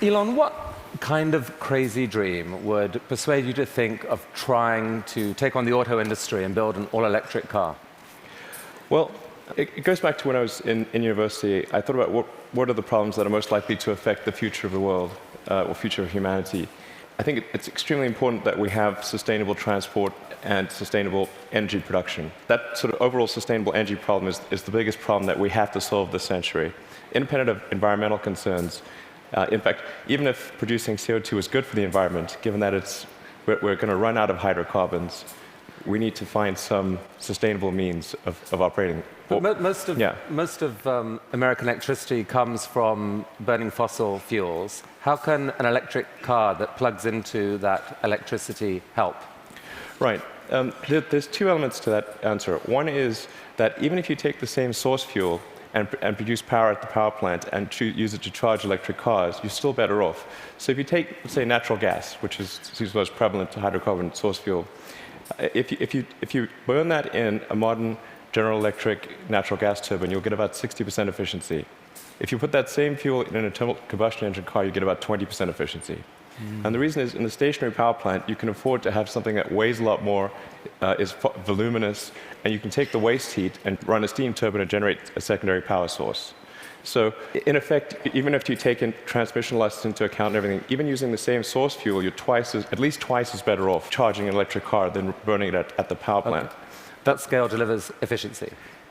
Elon, what kind of crazy dream would persuade you to think of trying to take on the auto industry and build an all-electric car? Well, it goes back to when I was in university. I thought about what are the problems that are most likely to affect the future of the world, or future of humanity. I think it's extremely important that we have sustainable transport and sustainable energy production. That sort of overall sustainable energy problem is the biggest problem that we have to solve this century. Independent of environmental concerns, in fact, even if producing CO2 is good for the environment, given that we're going to run out of hydrocarbons, we need to find some sustainable means of operating. But most of American electricity comes from burning fossil fuels. How can an electric car that plugs into that electricity help? Right. There's two elements to that answer. One is that even if you take the same source fuel and produce power at the power plant and use it to charge electric cars, you're still better off. So if you take, say, natural gas, which seems most prevalent to hydrocarbon source fuel, if you burn that in a modern General Electric natural gas turbine, you'll get about 60% efficiency. If you put that same fuel in an internal combustion engine car, you get about 20% efficiency. And the reason is, in the stationary power plant, you can afford to have something that weighs a lot more, is voluminous, and you can take the waste heat and run a steam turbine to generate a secondary power source. So, in effect, even if you take in transmission losses into account and everything, even using the same source fuel, you're at least twice as better off charging an electric car than burning it at the power plant. Okay. That scale delivers efficiency.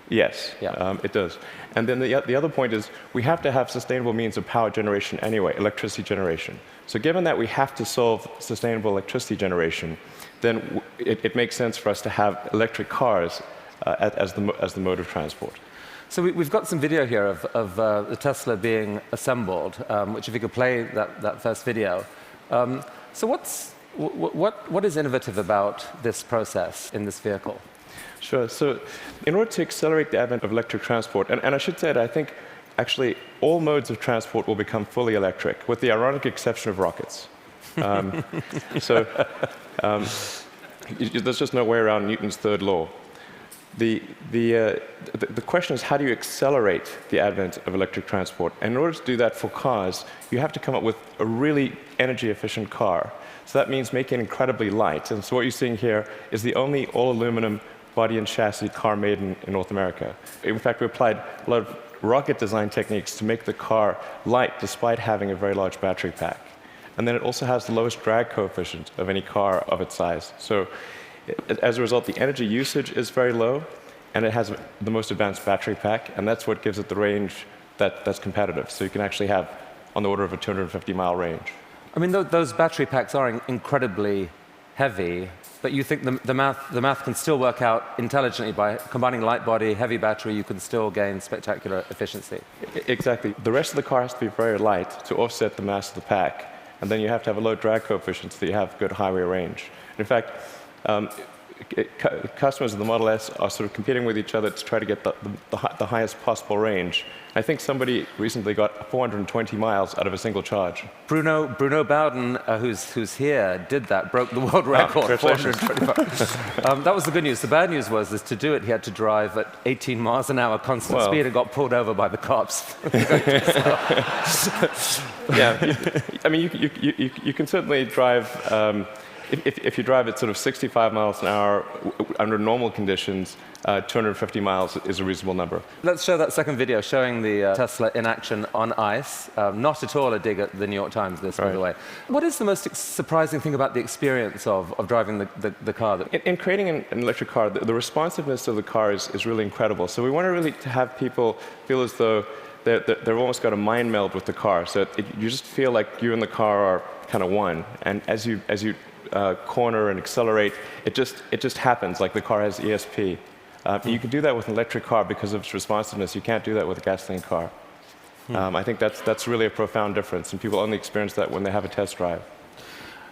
Yes, yeah. It does. And then the other point is we have to have sustainable means of power generation anyway, electricity generation. So given that we have to solve sustainable electricity generation, then it makes sense for us to have electric cars as the mode of transport. So we've got some video here of the Tesla being assembled, which if you could play that first video. So what is innovative about this process in this vehicle? Sure. So in order to accelerate the advent of electric transport, and I should say that I think actually all modes of transport will become fully electric, with the ironic exception of rockets. There's just no way around Newton's third law. The question is, how do you accelerate the advent of electric transport? And in order to do that for cars, you have to come up with a really energy-efficient car. So that means making it incredibly light. And so what you're seeing here is the only all-aluminum body and chassis car made in North America. In fact, we applied a lot of rocket design techniques to make the car light despite having a very large battery pack. And then it also has the lowest drag coefficient of any car of its size. So as a result, the energy usage is very low, and it has the most advanced battery pack, and that's what gives it the range that's competitive. So you can actually have on the order of a 250-mile range. I mean, those battery packs are incredibly heavy, but you think the math can still work out intelligently by combining light body, heavy battery, you can still gain spectacular efficiency. Exactly. The rest of the car has to be very light to offset the mass of the pack, and then you have to have a low drag coefficient so that you have good highway range. In fact, customers of the Model S are sort of competing with each other to try to get the highest possible range. I think somebody recently got 420 miles out of a single charge. Bruno Bowden, who's here, did that, broke the world record. 425. That was the good news. The bad news was to do it, he had to drive at 18 miles an hour constant speed and got pulled over by the cops. Yeah, I mean, you can certainly drive. If you drive at sort of 65 miles an hour under normal conditions, 250 miles is a reasonable number. Let's show that second video showing the Tesla in action on ice. Not at all a dig at the New York Times, this, by the way. What is the most surprising thing about the experience of driving the car? In creating an electric car, the responsiveness of the car is really incredible. So we want to really have people feel as though they've almost got a mind meld with the car. So you just feel like you and the car are kind of one. And as you corner and accelerate, it just happens, like the car has ESP. You can do that with an electric car because of its responsiveness. You can't do that with a gasoline car. I think that's really a profound difference, and people only experience that when they have a test drive.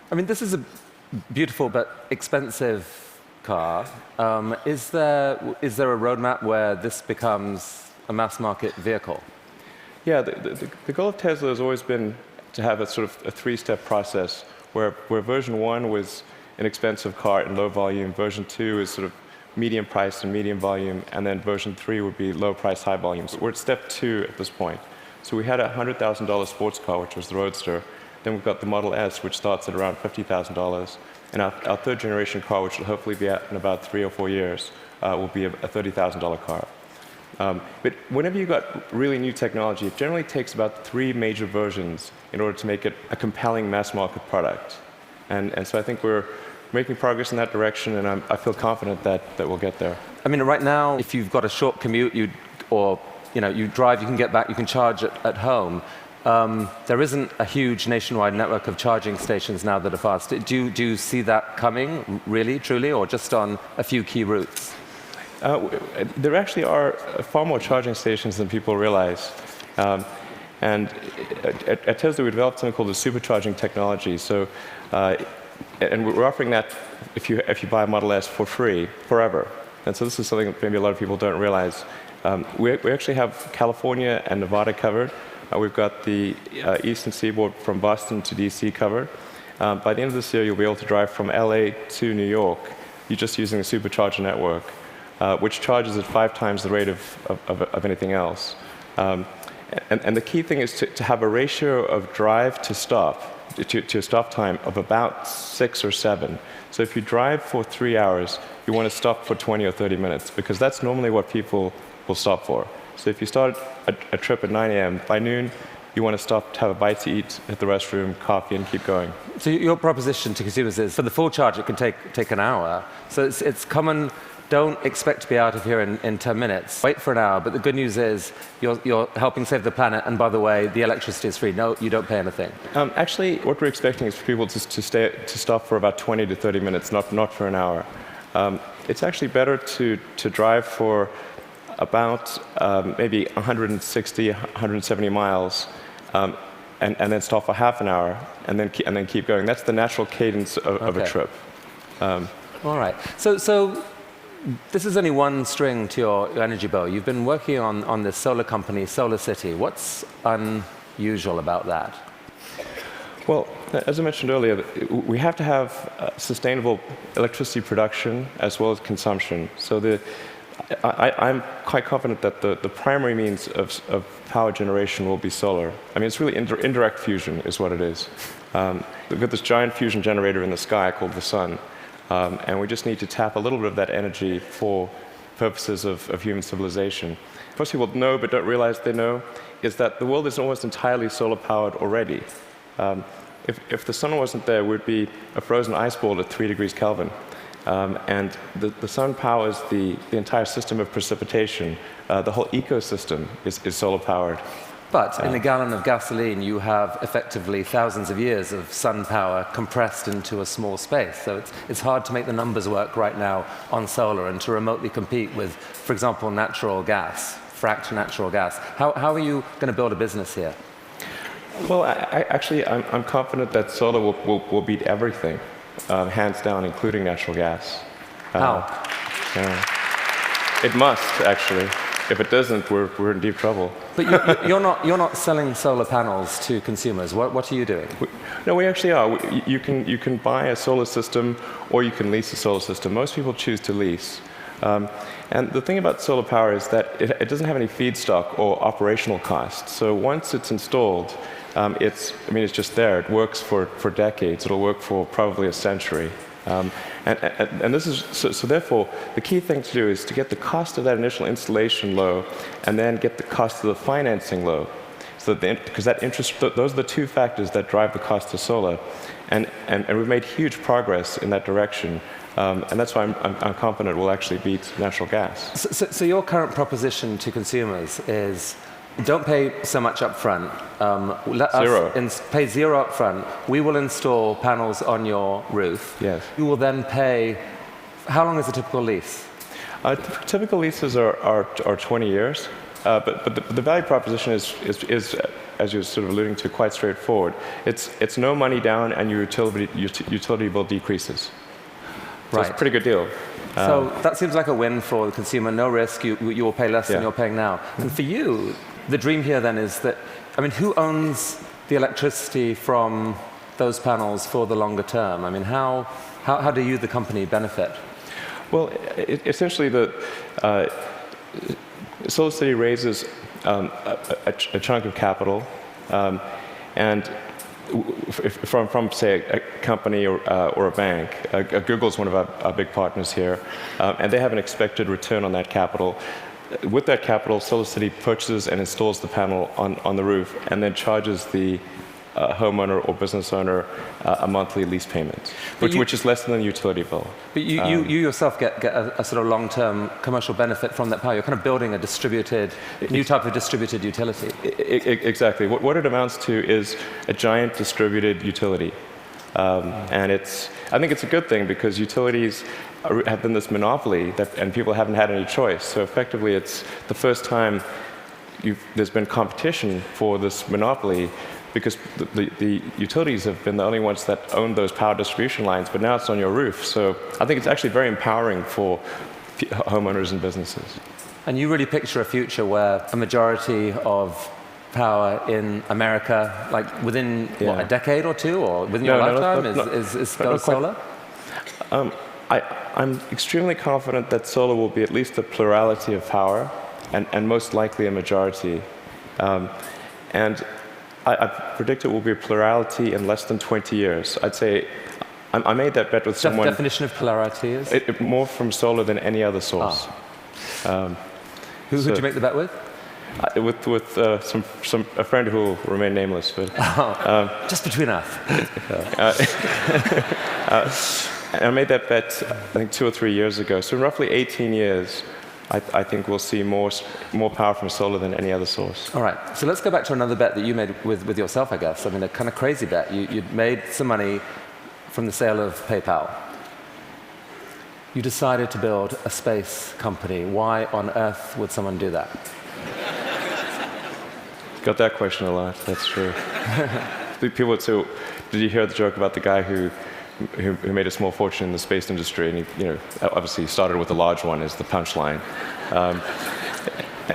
I mean, this is a beautiful but expensive car. Is there a roadmap where this becomes a mass market vehicle? Yeah, the goal of Tesla has always been to have a sort of a three-step process where version 1 was an expensive car in low volume, version 2 is sort of medium price and medium volume, and then version 3 would be low price, high volume. So we're at step 2 at this point. So we had a $100,000 sports car, which was the Roadster. Then we've got the Model S, which starts at around $50,000. And our third generation car, which will hopefully be out in about 3 or 4 years, will be a $30,000 car. But whenever you've got really new technology, it generally takes about 3 major versions in order to make it a compelling mass market product. And so I think we're making progress in that direction, and I feel confident that we'll get there. I mean, right now, if you've got a short commute, you drive, you can get back, you can charge at home. There isn't a huge nationwide network of charging stations now that are fast. Do you see that coming, really, truly, or just on a few key routes? There actually are far more charging stations than people realize. And at Tesla, we developed something called the supercharging technology. So, and we're offering that if you buy a Model S for free, forever. And so this is something that maybe a lot of people don't realize. We actually have California and Nevada covered. We've got the eastern seaboard from Boston to DC covered. By the end of this year, you'll be able to drive from LA to New York. You're just using the supercharger network, which charges at 5 times the rate of anything else. And the key thing is to have a ratio of drive to stop, to stop time of about 6 or 7. So if you drive for 3 hours, you want to stop for 20 or 30 minutes, because that's normally what people will stop for. So if you start a trip at 9 a.m., by noon, you want to stop to have a bite to eat, hit the restroom, coffee, and keep going. So your proposition to consumers is, for the full charge, it can take an hour. So it's common. Don't expect to be out of here in 10 minutes. Wait for an hour. But the good news is you're helping save the planet. And by the way, the electricity is free. No, you don't pay anything. Actually, what we're expecting is for people to stop for about 20 to 30 minutes, not for an hour. It's actually better to drive for about maybe 160, 170 miles, and then stop for half an hour, and then keep going. That's the natural cadence of a trip. All right. So this is only one string to your energy bow. You've been working on this solar company, SolarCity. What's unusual about that? Well, as I mentioned earlier, we have to have sustainable electricity production as well as consumption. So I'm quite confident that the primary means of power generation will be solar. I mean, it's really indirect fusion is what it is. We've got this giant fusion generator in the sky called the sun. And we just need to tap a little bit of that energy for purposes of human civilization. Most people know but don't realize they know is that the world is almost entirely solar-powered already. If the sun wasn't there, we'd be a frozen ice ball at 3 degrees Kelvin. And the sun powers the entire system of precipitation. The whole ecosystem is solar-powered. But in a gallon of gasoline, you have effectively thousands of years of sun power compressed into a small space. So it's hard to make the numbers work right now on solar and to remotely compete with, for example, natural gas, fracked natural gas. How are you going to build a business here? Well, I'm confident that solar will beat everything, hands down, including natural gas. How? It must, actually. If it doesn't, we're in deep trouble. But you're not selling solar panels to consumers. What are you doing? No, we actually are. You can buy a solar system, or you can lease a solar system. Most people choose to lease. And the thing about solar power is that it doesn't have any feedstock or operational costs. So once it's installed, it's just there. It works for decades. It'll work for probably a century. And this is so therefore the key thing to do is to get the cost of that initial installation low, and then get the cost of the financing low. So because that interest, those are the 2 factors that drive the cost of solar, and we've made huge progress in that direction. And that's why I'm confident we'll actually beat natural gas. So your current proposition to consumers is, don't pay so much up front. Let us pay 0 up front. We will install panels on your roof. Yes. You will then pay. How long is a typical lease? Typical leases are 20 years. But the value proposition is, as you're sort of alluding to, quite straightforward. It's no money down, and your utility bill decreases. So right. It's a pretty good deal. So that seems like a win for the consumer. No risk. You will pay less than you're paying now. And for you, the dream here then is that, who owns the electricity from those panels for the longer term? How do you, the company, benefit? Well, essentially, SolarCity raises a chunk of capital, and from say, a company or a bank. Google's one of our big partners here, and they have an expected return on that capital. With that capital, SolarCity purchases and installs the panel on the roof, and then charges the homeowner or business owner a monthly lease payment, which is less than the utility bill. But you yourself get a sort of long-term commercial benefit from that power. You're kind of building a new type of distributed utility. Exactly. What it amounts to is a giant distributed utility. And I think it's a good thing, because utilities have been this monopoly, and people haven't had any choice. So effectively, it's the first time there's been competition for this monopoly, because the utilities have been the only ones that own those power distribution lines, but now it's on your roof. So I think it's actually very empowering for homeowners and businesses. And you really picture a future where a majority of power in America, like within a decade or two, or within your lifetime, is solar? I'm extremely confident that solar will be at least a plurality of power, and most likely a majority. And I predict it will be a plurality in less than 20 years. I'd say I made that bet with someone. The definition of plurality is? More from solar than any other source. Who did you make the bet with? With a friend who will remain nameless. But, just between us. And I made that bet, I think, 2 or 3 years ago. So in roughly 18 years, I think we'll see more power from solar than any other source. All right. So let's go back to another bet that you made with yourself, I guess. I mean, a kind of crazy bet. You'd made some money from the sale of PayPal. You decided to build a space company. Why on earth would someone do that? Got that question a lot. That's true. People would say, "Did you hear the joke about the guy who made a small fortune in the space industry?" And he, obviously started with a large one as the punchline.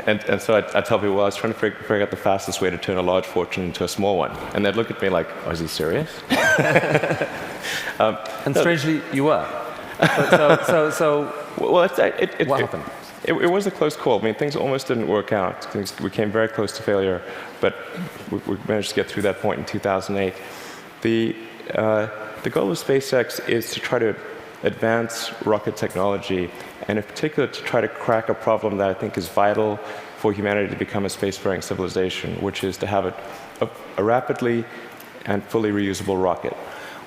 And so I tell people, well, I was trying to figure out the fastest way to turn a large fortune into a small one. And they'd look at me like, oh, is he serious? And strangely, you were. What happened? It was a close call. I mean, things almost didn't work out. We came very close to failure, but we managed to get through that point in 2008. The goal of SpaceX is to try to advance rocket technology, and in particular to try to crack a problem that I think is vital for humanity to become a spacefaring civilization, which is to have a rapidly and fully reusable rocket.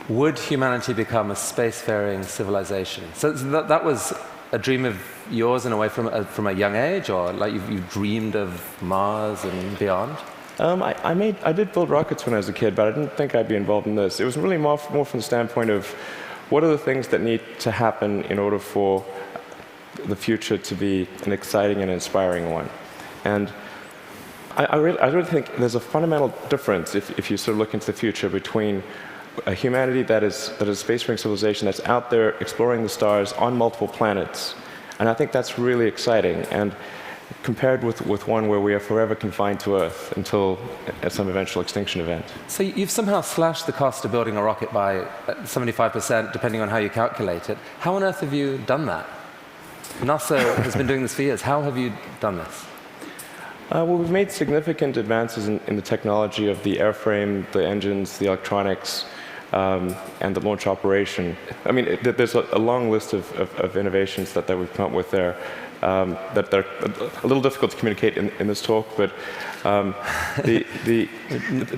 Would humanity become a spacefaring civilization? So that was a dream of yours in a way from a young age, or like you dreamed of Mars and beyond? I did build rockets when I was a kid, but I didn't think I'd be involved in this. It was really more from the standpoint of what are the things that need to happen in order for the future to be an exciting and inspiring one. And I really think there's a fundamental difference if you sort of look into the future between a humanity that is a spacefaring civilization that's out there exploring the stars on multiple planets. And I think that's really exciting. And compared with one where we are forever confined to Earth until at some eventual extinction event. So you've somehow slashed the cost of building a rocket by 75%, depending on how you calculate it. How on earth have you done that? NASA has been doing this for years. How have you done this? Well, we've made significant advances in the technology of the airframe, the engines, the electronics, and the launch operation. I mean, there's a long list of innovations that we've come up with there. That are a little difficult to communicate in this talk, but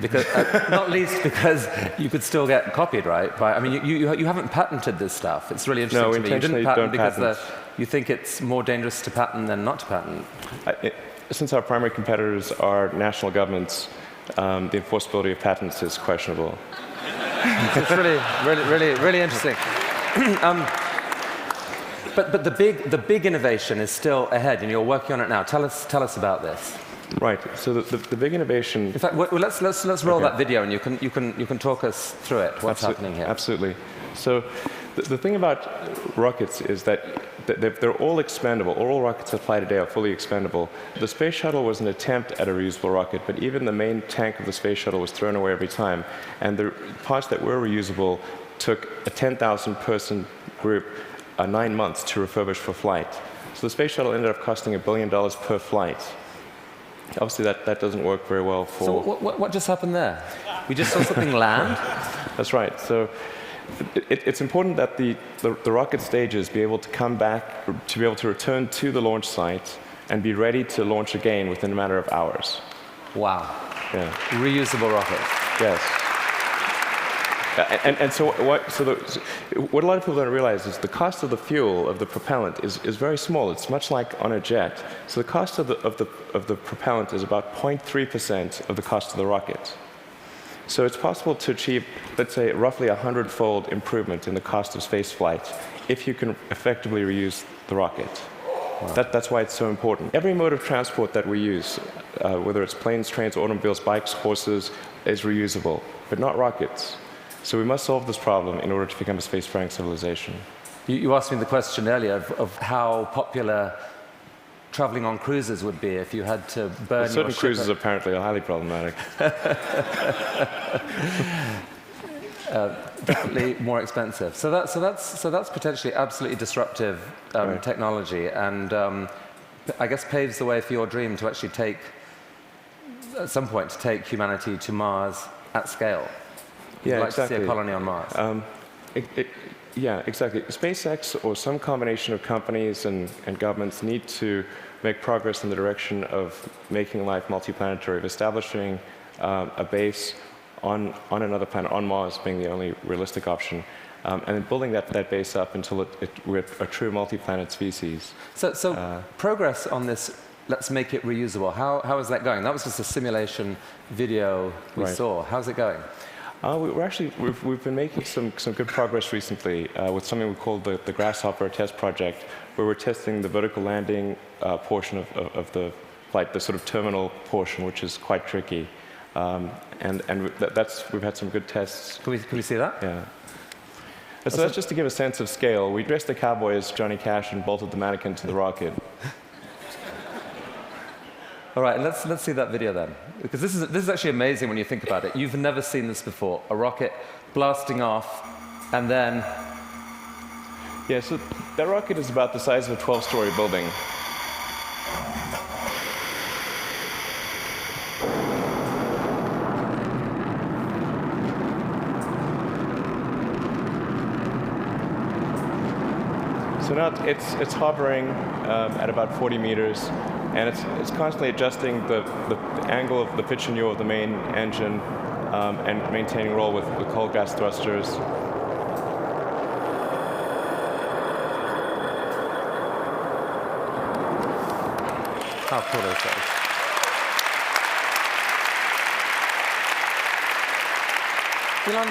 because, not least because you could still get copied, right? I mean, you haven't patented this stuff. It's really interesting to me. You didn't patent because you think it's more dangerous to patent than not to patent. Since our primary competitors are national governments, the enforceability of patents is questionable. It's really interesting. But the big innovation is still ahead, and you're working on it now. Tell us about this. Right. So the big innovation. In fact, let's roll that video, and you can talk us through it. What's happening here? Absolutely. So the thing about rockets is that they're all expendable. All rockets that fly today are fully expendable. The space shuttle was an attempt at a reusable rocket, but even the main tank of the space shuttle was thrown away every time. And the parts that were reusable took a 10,000-person group 9 months to refurbish for flight. So the space shuttle ended up costing $1 billion per flight. Obviously, that doesn't work very well for... So what just happened there? We just saw something land? That's right. So it's important that the rocket stages be able to come back, to be able to return to the launch site and be ready to launch again within a matter of hours. Wow. Yeah. Reusable rockets. Yes. And so what a lot of people don't realize is the cost of the fuel, of the propellant, is very small. It's much like on a jet. So the cost of the propellant is about 0.3% of the cost of the rocket. So it's possible to achieve, let's say, roughly 100-fold improvement in the cost of space flight if you can effectively reuse the rocket. Wow. That's why it's so important. Every mode of transport that we use, whether it's planes, trains, automobiles, bikes, horses, is reusable, but not rockets. So we must solve this problem in order to become a spacefaring civilization. You asked me the question earlier of how popular traveling on cruises would be if you had to burn certain your ship. Cruises apparently are highly problematic. Definitely more expensive. So that's potentially absolutely disruptive right. technology, and I guess paves the way for your dream to actually take, at some point, to take humanity to Mars at scale. Yeah, You'd like exactly. to see a colony on Mars. Yeah, exactly. SpaceX or some combination of companies and governments need to make progress in the direction of making life multiplanetary, of establishing a base on another planet, on Mars being the only realistic option, and then building that base up until we're a true multi-planet species. So progress on this, let's make it reusable. How is that going? That was just a simulation video we right. saw. How's it going? We've been making some good progress recently with something we call the Grasshopper test project, where we're testing the vertical landing portion of the flight, the sort of terminal portion, which is quite tricky. We've had some good tests. Can we see that? Yeah. So that's just to give a sense of scale. We dressed the cowboy as Johnny Cash and bolted the mannequin to the rocket. All right, let's see that video then, because this is actually amazing when you think about it. You've never seen this before: a rocket blasting off, and then. Yeah, so that rocket is about the size of a 12-story building. So now it's hovering at about 40 meters, and it's constantly adjusting the angle of the pitch and yaw of the main engine and maintaining roll with cold gas thrusters. How cool is that? Elon,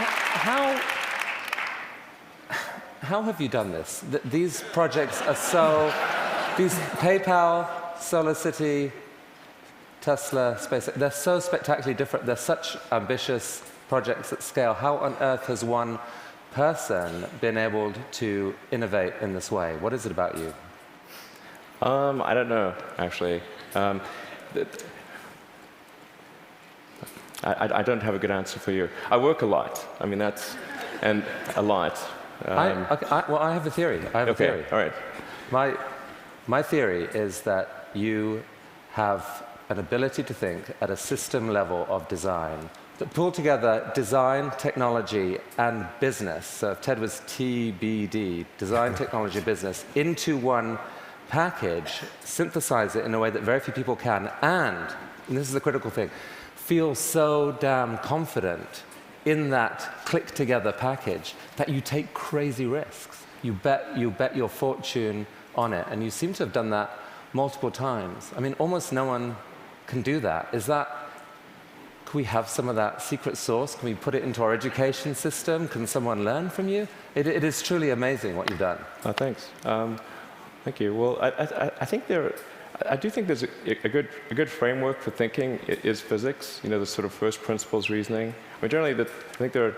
how have you done this? These projects are so... These PayPal, SolarCity, Tesla, SpaceX, they're so spectacularly different. They're such ambitious projects at scale. How on earth has one person been able to innovate in this way? What is it about you? I don't know, actually. I don't have a good answer for you. I work a lot. I mean, and a lot. Well, I have a theory. Okay, all right. My theory is that you have an ability to think at a system level of design that pull together design, technology, and business. So if TED was TBD, design, technology, business, into one package, synthesize it in a way that very few people can, and this is the critical thing, feel so damn confident in that click-together package that you take crazy risks. You bet your fortune on it, and you seem to have done that multiple times. I mean, almost no one can do that. Can we have some of that secret sauce? Can we put it into our education system? Can someone learn from you? It is truly amazing what you've done. Oh, thanks. Thank you. Well, I do think there's a good framework for thinking is physics. You know, the sort of first principles reasoning. I mean, generally, I think there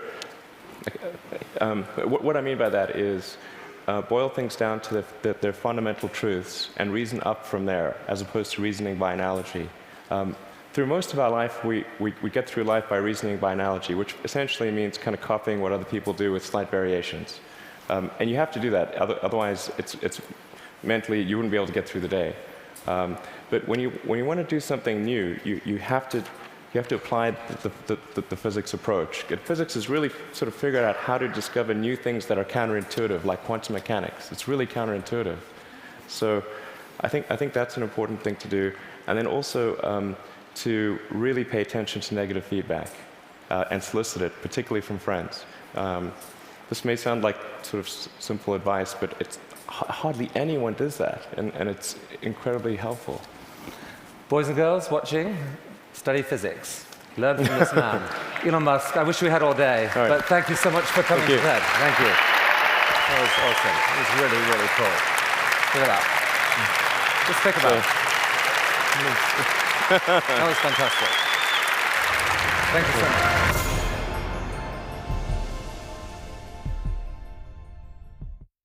are. What I mean by that is boil things down to their fundamental truths and reason up from there, as opposed to reasoning by analogy. Through most of our life, we get through life by reasoning by analogy, which essentially means kind of copying what other people do with slight variations. And you have to do that, otherwise, it's mentally, you wouldn't be able to get through the day. But when you want to do something new, you have to apply the physics approach. Physics has really sort of figured out how to discover new things that are counterintuitive, like quantum mechanics. It's really counterintuitive. So I think that's an important thing to do. And then also to really pay attention to negative feedback and solicit it, particularly from friends. This may sound like sort of simple advice, but it's hardly anyone does that, and it's incredibly helpful. Boys and girls watching, study physics. Learn from this man. Elon Musk, I wish we had all day, but thank you so much for coming to TED. Thank you. That was awesome. It was really, really cool. Look at that. Just think about it. That was fantastic. Thank you so much.